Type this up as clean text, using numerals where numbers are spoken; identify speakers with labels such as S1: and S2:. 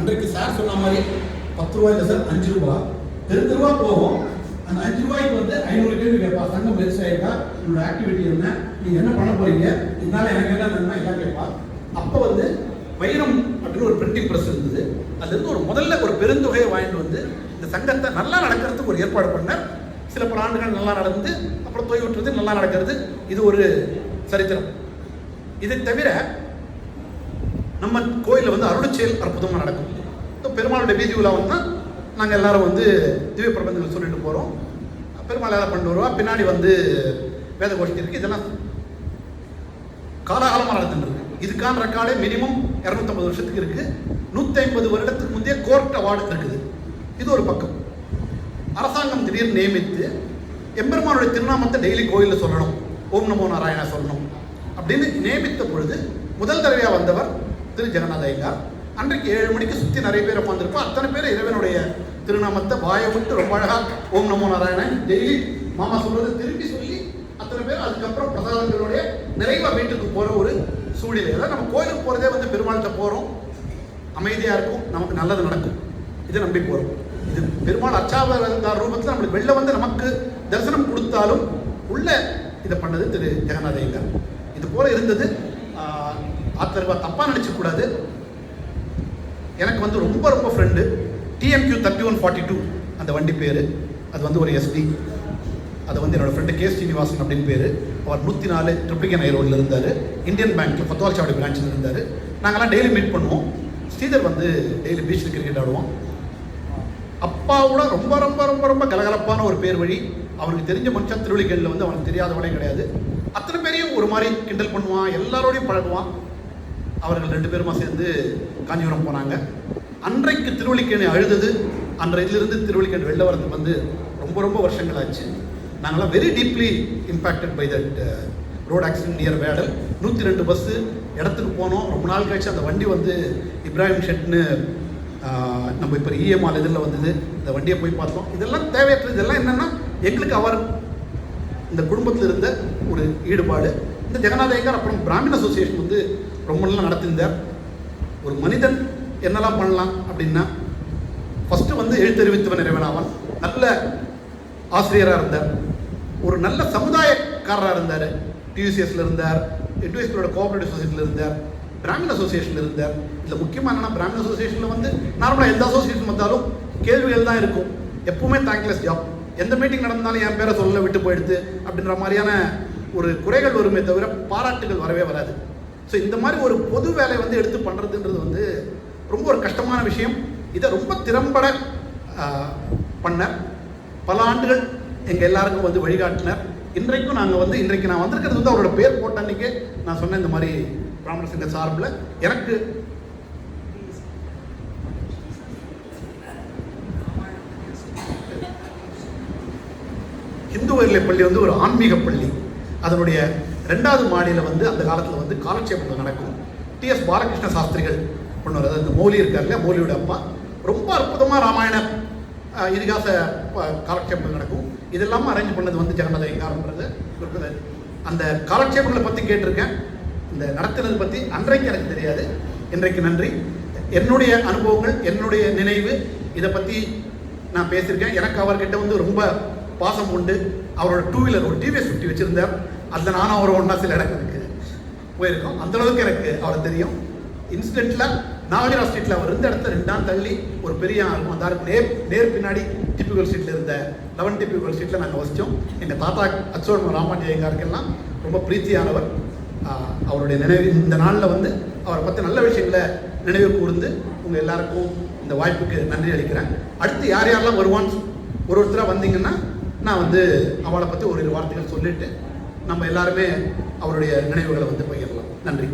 S1: அன்றைக்கு சார் சொன்ன மாதிரி 10 ரூபாய் இல்லை சார், 5 ரூபா தெருவா போகும். அந்த 5 ரூபாய்க்கு வந்து 500 கேள்வி கேட்பா. சங்கம் பெருசாக இருக்கா, உங்களோட ஆக்டிவிட்டி என்ன, நீங்க என்ன பண்ண போறீங்க, இதனால எனக்கு என்ன நன்மை எல்லாம் கேட்பா. அப்போ வந்து வைரம் அப்படின்னு ஒரு பிரிண்டிங் ப்ரெஸ் இருந்தது. அதுலேருந்து ஒரு முதல்ல ஒரு பெருந்தொகையை வாங்கிட்டு வந்து இந்த சங்கத்தை நல்லா நடக்கிறதுக்கு ஒரு ஏற்பாடு பண்ணார். சில பல ஆண்டுகள் நல்லா நடந்து அப்புறம் தொய்வுற்றது, நல்லா நடக்கிறது. இது ஒரு சரித்திரம். இதை தவிர நம்ம கோயிலில் வந்து அருள்செயல் அற்புதமாக நடக்கும். பெருமாளுடைய வீதி உலா வந்தால் நாங்கள் எல்லாரும் வந்து திவ்ய பிரபந்தங்கள் சொல்லிட்டு போகிறோம். பெருமாள் எல்லாம் பண்ணிட்டு வருவா. பின்னாடி வந்து வேத கோஷ்டி இருக்குது. இதெல்லாம் காலகாலமாக நடந்துட்டு இருக்கு. இதுக்கான ரெக்கார்டே மினிமம் 250 வருஷத்துக்கு இருக்குது. 150 வருடத்துக்கு முந்தைய கோர்ட் அவார்டு இருக்குது. இது ஒரு பக்கம். அரசாங்கம் திடீர்னு நியமித்து எம்பெருமானுடைய திருநாமத்தை டெய்லி கோயிலில் சொல்லணும், ஓம் நமோ நாராயணா சொல்லணும் அப்படின்னு நியமித்த பொழுது முதல் தடவையாக வந்தவர் திரு ஜெகநாத ஐயங்கார். அன்றைக்கு 7 மணிக்கு சுற்றி நிறைய பேர் உட்காந்துருப்போம். அத்தனை பேர் இறைவனுடைய திருநாமத்தை வாயை விட்டு ரொம்ப அழகாக ஓம் நமோ நாராயணன் டெய்லி மாமா சொல்றது திருப்பி சொல்லி அத்தனை பேர் அதுக்கப்புறம் பிரசாதங்களுடைய நிறைவாக வீட்டுக்கு போகிற ஒரு சூழ்நிலை. அதாவது நம்ம கோயிலுக்கு போகிறதே வந்து பெருமாள்கிட்ட போகிறோம், அமைதியாக இருக்கும், நமக்கு நல்லது நடக்கும், இதை நம்பி போகிறோம். இது பெருமாள் அச்சாவதார ரூபத்தில் நம்மளுக்கு வெளில வந்து நமக்கு தரிசனம் கொடுத்தாலும் உள்ள இதை பண்ணது திரு ஜெகநாத ஐயங்கார். இது போல இருந்தது. ஆத்தர்வா தப்பாக நினச்சக்கூடாது. எனக்கு வந்து ரொம்ப ரொம்ப ஃப்ரெண்டு TMQ 3142 அந்த வண்டி பேர். அது வந்து ஒரு SD. அது வந்து என்னோடய ஃப்ரெண்டு K. ஸ்ரீனிவாசன் அப்படின்னு பேர். அவர் 104 ட்ரிப்ளிகன் ரோடில் இருந்தார். இந்தியன் பேங்க்கில் பத்தோல்சாவடி பிரான்ச்சில் இருந்தார். நாங்கள்லாம் டெய்லி மீட் பண்ணுவோம். ஸ்ரீதர் வந்து டெய்லி பீச்சில் கிரிக்கெட் ஆடுவோம். அப்பாவோட ரொம்ப ரொம்ப ரொம்ப ரொம்ப கலகலப்பான ஒரு பேர் வழி. அவருக்கு தெரிஞ்ச மனுஷன் திருவள்ளிக்கேணியில் வந்து அவனுக்கு தெரியாதவனே கிடையாது. அத்தனை பேரையும் ஒரு மாதிரி கிண்டல் பண்ணுவான், எல்லாரோடையும் பழகுவான். அவர்கள் 2 பேருமா சேர்ந்து காஞ்சிபுரம் போனாங்க. அன்றைக்கு திருவள்ளிக்கேணி அழுதது. அன்றையிலிருந்து திருவள்ளிக்கேணி வெளில வரதுக்கு வந்து ரொம்ப ரொம்ப வருஷங்கள் ஆச்சு. நாங்களாம் very deeply impacted by that road accident near Vedal. 102 bus இடத்துக்கு போனோம். ரொம்ப நாள் கழிச்சு அந்த வண்டி வந்து இப்ராஹிம் ஷெட்னு நம்ம இப்போ EMR இதில் வந்தது. இந்த வண்டியை போய் பார்த்தோம். இதெல்லாம் தேவையற்றது. இதெல்லாம் என்னென்னா எங்களுக்கு அவர் இந்த குடும்பத்தில் இருந்த ஒரு ஈடுபாடு. இந்த ஜெகநாத ஐயங்கார் அப்புறம் பிராமின் அசோசியேஷன் வந்து ரொம்ப நல்லா நடத்திருந்தார். ஒரு மனிதன் என்னெல்லாம் பண்ணலாம் அப்படின்னா, ஃபஸ்ட்டு வந்து எழுத்தறிவித்தவன் இறைவனாவான். நல்ல ஆசிரியராக இருந்தார். ஒரு நல்ல சமுதாயக்காரராக இருந்தார். TUCSல இருந்தார், எட்வைஸ்களோட கோஆபரேட்டிவ் சொசைட்டியில் இருந்தார், பிராமின் அசோசியேஷனில் இருந்தார். இதில் முக்கியமாக என்னென்னா பிராமின் அசோசியேஷனில் வந்து நார்மலாக எந்த அசோசியேஷன் வந்தாலும் கேள்விகள் தான் இருக்கும். எப்பவுமே தேங்க்லெஸ் ஜாப். எந்த மீட்டிங் நடந்தாலும் என் பேரை சொல்ல விட்டு போயிடுது அப்படின்ற மாதிரியான ஒரு குறைகள் வருமே தவிர பாராட்டுகள் வரவே வராது. ஸோ இந்த மாதிரி ஒரு பொது வேலை வந்து எடுத்து பண்ணுறதுன்றது வந்து ரொம்ப ஒரு கஷ்டமான விஷயம். இதை ரொம்ப திறம்பட பண்ண பல ஆண்டுகள் எங்கள் எல்லாருக்கும் வந்து வழிகாட்டினர். இன்றைக்கும் நாங்கள் வந்து இன்றைக்கு நான் வந்திருக்கிறது வந்து அவரோட பேர் போட்ட அன்றைக்கே நான் சொன்னேன் இந்த மாதிரி பிராமண சங்க சார்பில் எனக்கு இந்து உயர்நிலை பள்ளி வந்து ஒரு ஆன்மீக பள்ளி. அதனுடைய 2வது மாடியில் வந்து அந்த காலத்தில் வந்து காலட்சேபங்கள் நடக்கும். TS பாலகிருஷ்ண சாஸ்திரிகள் பண்ணுவார். அதாவது மௌலி இருக்கார் இல்லையா, மௌலியோட அப்பா. ரொம்ப அற்புதமாக ராமாயண இதிகாச காலட்சேபங்கள் நடக்கும். இதெல்லாமல் அரேஞ்ச் பண்ணது வந்து ஜெகநாத ஐயங்கார்ன்றது இருக்குது. அந்த காலட்சேபங்களை பற்றி கேட்டிருக்கேன். இந்த நடத்தினது பற்றி அன்றைக்கு எனக்கு தெரியாது, இன்றைக்கு நன்றி. என்னுடைய அனுபவங்கள், என்னுடைய நினைவு, இதை பற்றி நான் பேசியிருக்கேன். எனக்கு அவர்கிட்ட வந்து ரொம்ப பாசம் உண்டு. அவரோட 2 வீலர் ஒரு TVS 50 வச்சுருந்தார். அதில் நானும் அவர் ஒன்றா சில இடங்களுக்கு போயிருக்கோம். அந்தளவுக்கு எனக்கு அவரை தெரியும். இன்சிடென்ட்டில் நாகராஜ் ஸ்ட்ரீட்டில் அவர் இருந்த இடத்துல 2 தள்ளி ஒரு பெரிய இருக்கும். அந்த நேர் பின்னாடி டிபிகல் ஸ்ட்ரீட்டில் இருந்த 11 டிபிகல் ஸ்ட்ரீட்டில் நாங்கள் வசித்தோம். எங்கள் தாத்தா அச்சோட ராமாஜி ஐயங்காருக்கெல்லாம் ரொம்ப பிரீத்தியானவர். அவருடைய நினைவு இந்த நாளில் வந்து அவரை பற்றி நல்ல விஷயங்களை நினைவு கூர்ந்து உங்கள் எல்லாருக்கும் இந்த வாய்ப்புக்கு நன்றி அளிக்கிறேன். அடுத்து யார் யாரெல்லாம் வருவான்னு ஒருத்தராக வந்தீங்கன்னா நான் வந்து அவளை பற்றி ஒரு வார்த்தைகள் சொல்லிவிட்டு நம்ம எல்லாருமே அவருடைய நினைவுகளை வந்து பகிரலாம். நன்றி.